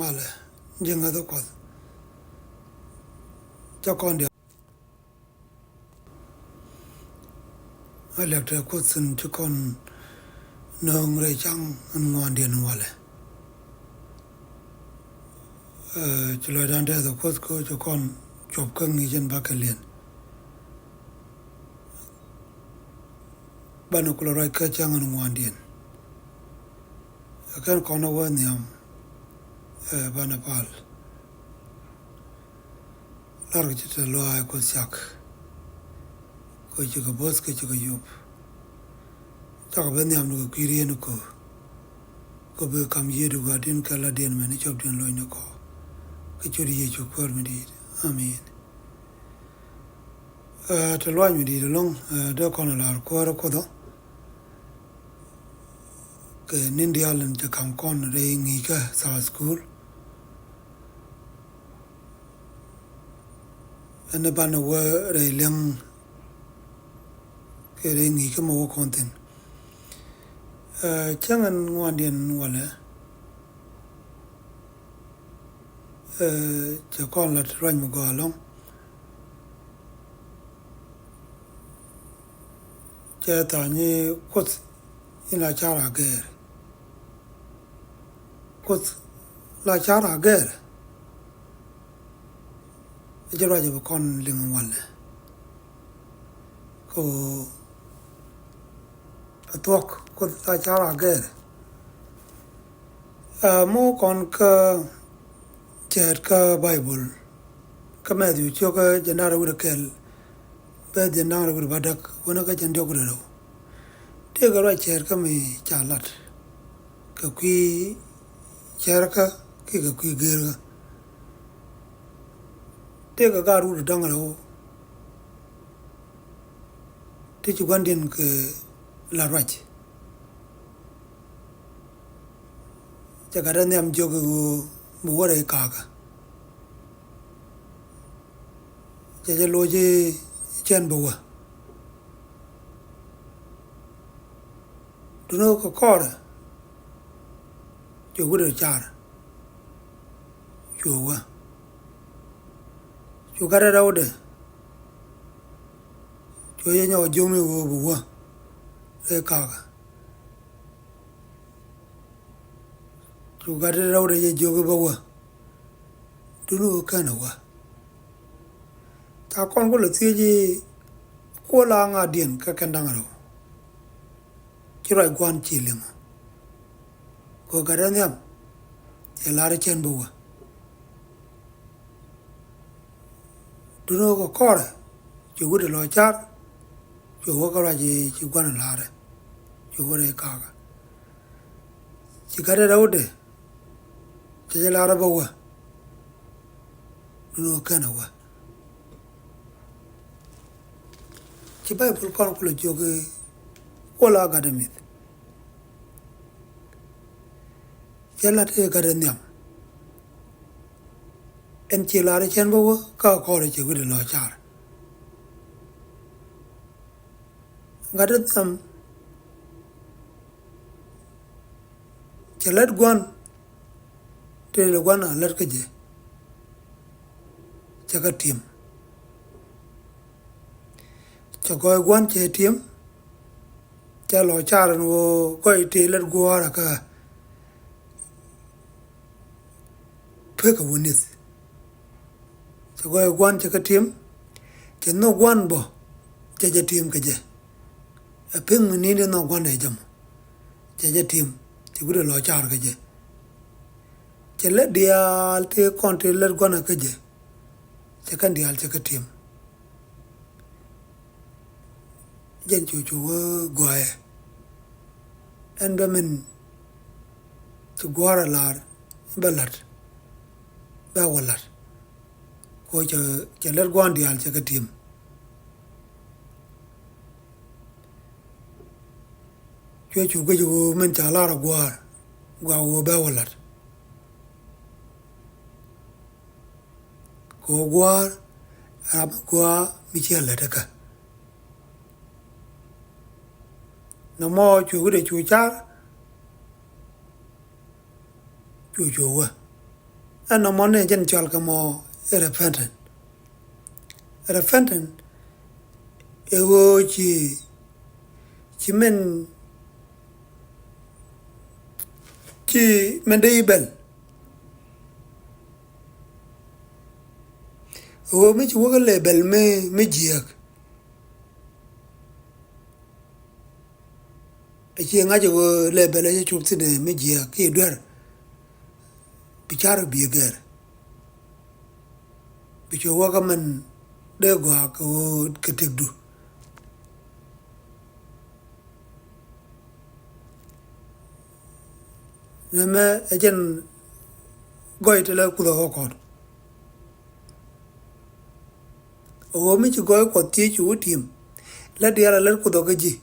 male jinga do Kuoth cho con dia liak te Kuoth sin cho con nong re chang ngon dia wale cho lo dan de do Kuoth ko cho con chop kang ni jen ba ka lien bano ko rai ka chang ngon dia akan kono wa niam bana pal larg chita lo ay ko sak ko chiga bos ko chiga yup chaka ben niam no kirien ko be kam yedu ga din kala den men chop den lo ni ko churi ye chu ko mi di amen to lo mi di long do kono lar ko do ke nindialen te kam kon re ngi ka sa school ane bana wa re leng ke re ngi ka mo konten changan ngwandien wala cha kon la tran mo go long cha ta ni Kuoth ina chara ger Kuoth la chara ger jara je kon ling wala ko tuok Kuoth la chara ger mo kon ka cher ka bible ka me du cho ka janara ur kel be janara ur badak wona ka jan jogro ro te ga ra cher ka mi chalat ka ki cher ka ki ka ki ger te ga garu dang ro te chu gandin ke la ruac cha ga ne am jogo bu wore ka ka cha lo je chen bu wa du no ko kor jo gu de char jo wa jo ga ra de jo ye nyo jo mi bu wa e ka ka jo ga ra de ye jo ga ba wa du no ka na wa ta kon ko le ti ji ko la nga dien ka kan dang ro ki rai gwan chi ling ko ga ra nyam e la re chen bu wa du no ko kor jo gu de lo char jo wa ka ra ji chi gwan la re jo wa re ka ka chi ga ra de je la ra ba wa du no ka na wa ci Bible kon ko joge wala gadamit yalla te gadanyam en ci la re chen bo ka ko re ci gude lo char gadam ci lat gwan te le gwan lat ke je ci ka tim cha goy gwan che tim cha lo char no goy te ler gwara ka pe ka wonis cha goy gwan cha ka tim cha no gwan bo cha ja tim ka je a ping ni ne no gwan e jam cha ja tim ti gure lo char ka je cha le dial te kon te ler gwan ka je cha kan dial cha ka tim jen chu goye en be men chu gwara lar balat ba walat ko cha ler gwan dial cha ka tim chu ga ju men cha lar gwar gwa wo ba walat ko gwar ab gwa mi cha la ka no mo chu de chu char chu wa ana mone jen chal kamo repentant ewo chi men chi mendebel o mi chi wo lebel me jiak e chi nga jo lebel e chup tine me jiak ki dwer bicharo bieger bicho wo ka men de gwa ko ketegdu nɛmɛ ejen goy tele kudo ko o mi chi goy ko ti chu tim la dia la kudo ga ji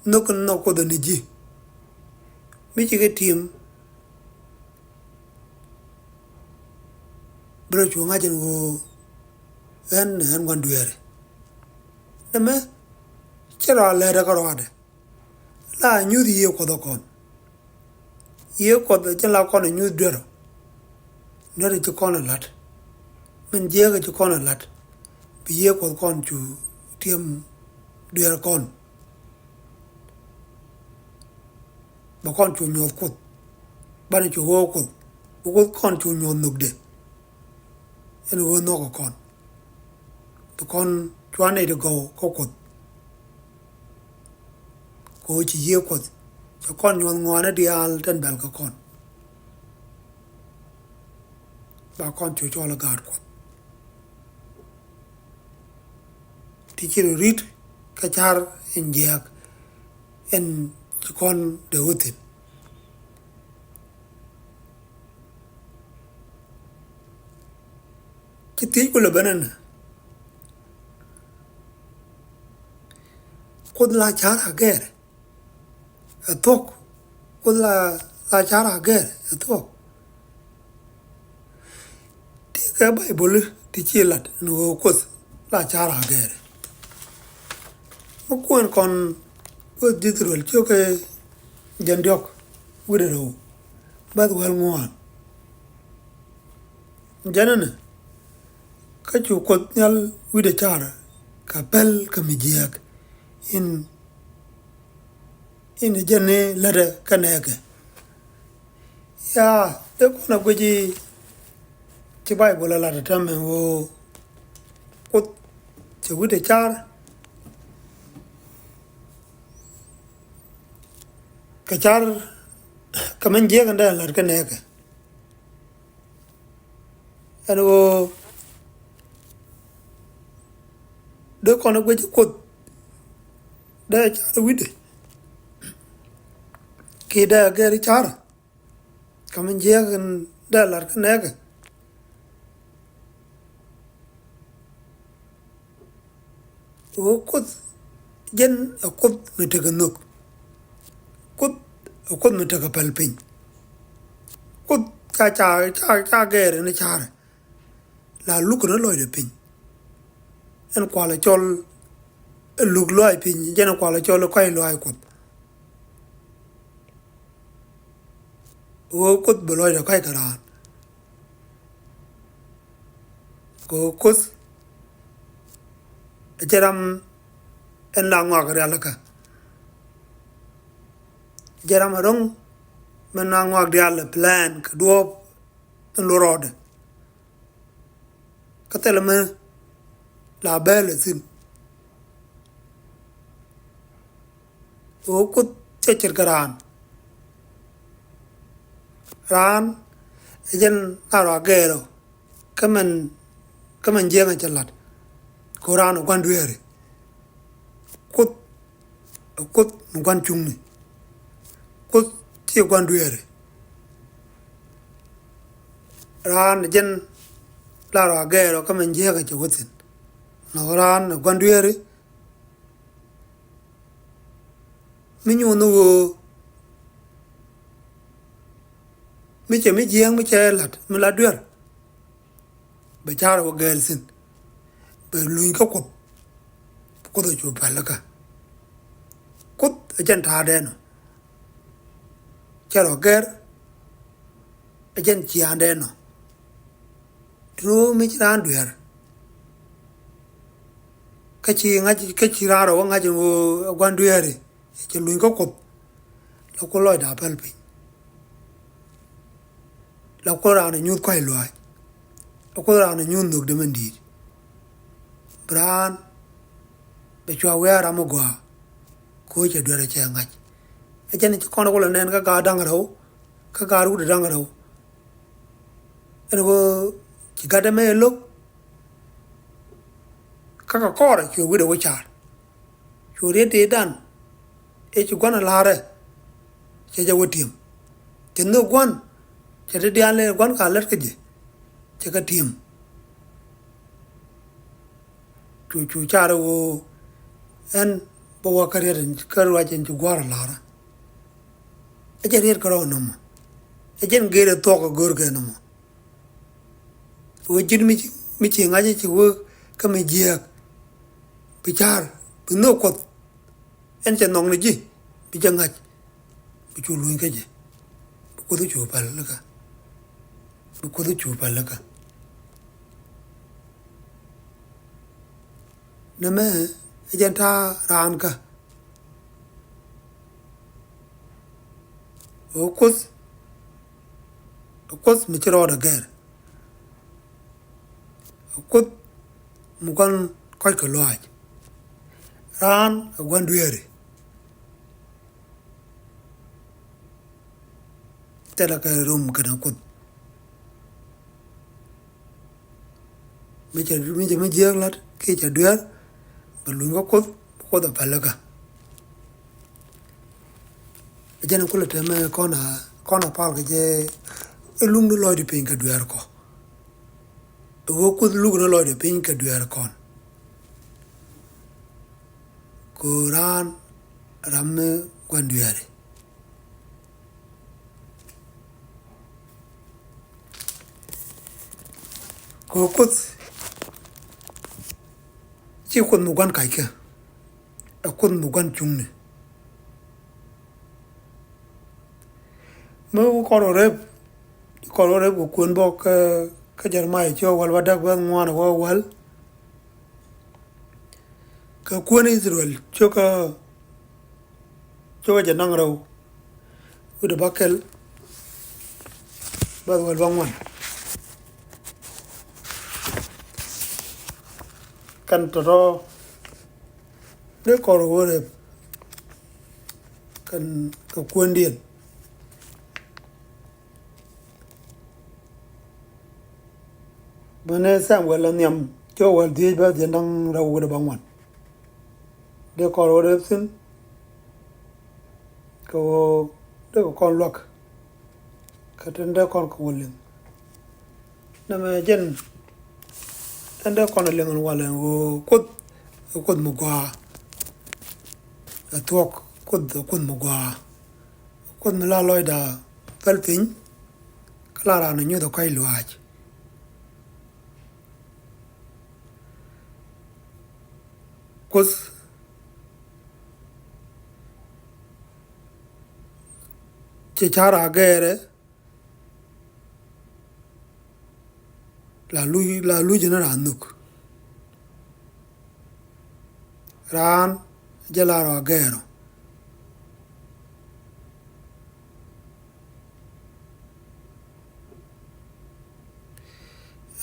no kun no kudo ni ji mi chi ga tim bro chu nga jen wo en wan duere nɛmɛ chera le da ko ade la nyu di ko do kon ye ko de la kon nyu duero ne de kon lat men je ga kon lat bi ye ko kon chu tiem duer kon ba kon chu nyo ko ba ni chu ho ko kon chu nyo nuk de en wo no ko kon to kon chuan ne de go ko chi ye ko cho con nhuon ngona dial ten bel ko kon ba kon chu cho la gar ko ti chi rit ka char en jak en kon de hotin ki ti ko le banana ko la char ager atok ko la char ager atok ti ka bible ti chi lat no ko la char ager mo kon ko ditrol cho ke jandok wudero bad wel ngwan janana ka chu ko nyal wide char ka pel ka mijiak in jene lada kaneke ya de kona goji ti bible la ta men wo ko che wide char ka char kamen je ganda la kaneke ano de kona goji ko da char wide kida gari char kamen jegan dalar kanega o kut jen akut metega nuk kut metega palpin kut cha gari ne char la luk na loy de pin en kwala chol luk loy pin jen kwala chol koy loy kut o kut beloy da kai karan ko kus jeram en la ngwa kare alaka jeram rong men na ngwa dial plan ka do en lo rode ka telme la belle sin o kut checher karan ran ejen aro gero kamen jenga chalat koran kwan duere kut kwan chungni kut ti kwan duere ran ejen aro gero kamen jenga chawotin na ran kwan duere minyu no mi che mi jiang mi che lat mi la duer be char wo gel sin be luin ka ko do chu palaka kut ajan ta de no charo ger ajen chi ande no tro mi ran duer ka chi ra ro nga jo gwan duer che luin ko kop lo ko lo da pel pi lo ko ra na nyu ko lo ai lo ko ra na nyu nduk de mandi bran be chwa we ara mo gwa ko che duer che nga ajen chi kono ko lo nen ka dang ro ka ga ru de dang ro ene go chi ga de me lo ka ko ra chu wi de wo cha chu re te dan e chu gwan la re che ja wo tim tin no gwan che de dia le gwan ka let ke je che ka tim chu cha ro en bo wa ka re ka ru a chen chu gwa la ra e je re ka ro no mo e jen ge re to ko gor ke no mo wo jin mi chi nga chi wo ka me je bichar no ko en che nong ni ji bi janga bi chu lu ke je ko du chu pal la ka ko du chu pal la ka na me jen ta ran ka o kos mi chro da ger ko mu kan ko ko lo ai ran gwan duere tela ka rum kana kun me je lat ke cha duer balu ngo ko da palaga jana kula te me kona pal ke je lung no lo di pin ka duer ko ko lung no lo di pin ka duer kon Quran ramme gwanduere ko kut chi kun mu gwan kai ke a kun mu gwan chung ne mo ko re ko kun bo ka jar mai cho wal wadak wa ngwan wa wal ka kuon Israel cho ja nang raw udah bakel ba wal bangwan kan toro de kor wore kan ka kuon dien bane sam wala nyam cho wal die ba ja nang raw udah bangwan de kor wore sin ko de kon lok ka tende kon ko wolin na me jen tende kon lengon wala o kod mo gwa thuɔ kod mo gwa kod mo la loida pelpin klara na nyu do kai ruac kos che chara gere la lui jena nhök ran jelaro gero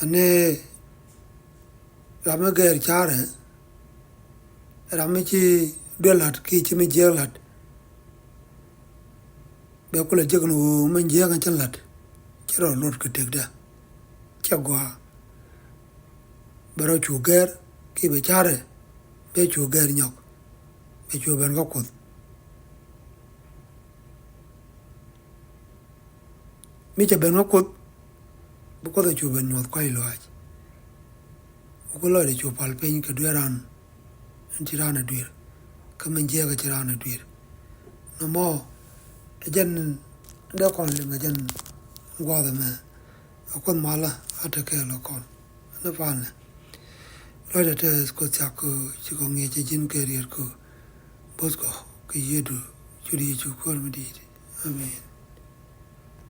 ane rame ger chare rame chi dolat ki chi mi jelat be kula jegno man jega chalat chero lot ke tegda chagwa baro chu ger ki be chare be chu ger nhök be chu ben ko kod mi che ben ko kod bu ko da chu ben nhök kai loaj ko lo de chu pal pen ke dueran antirana duer ka man jega tirana duer no mo jen de kon le jen gwa da me kon mala atake lo kon na fan lo de te ko chak chi ko nge che jin career ko bos ko ke yedu churi chu ko mi di amen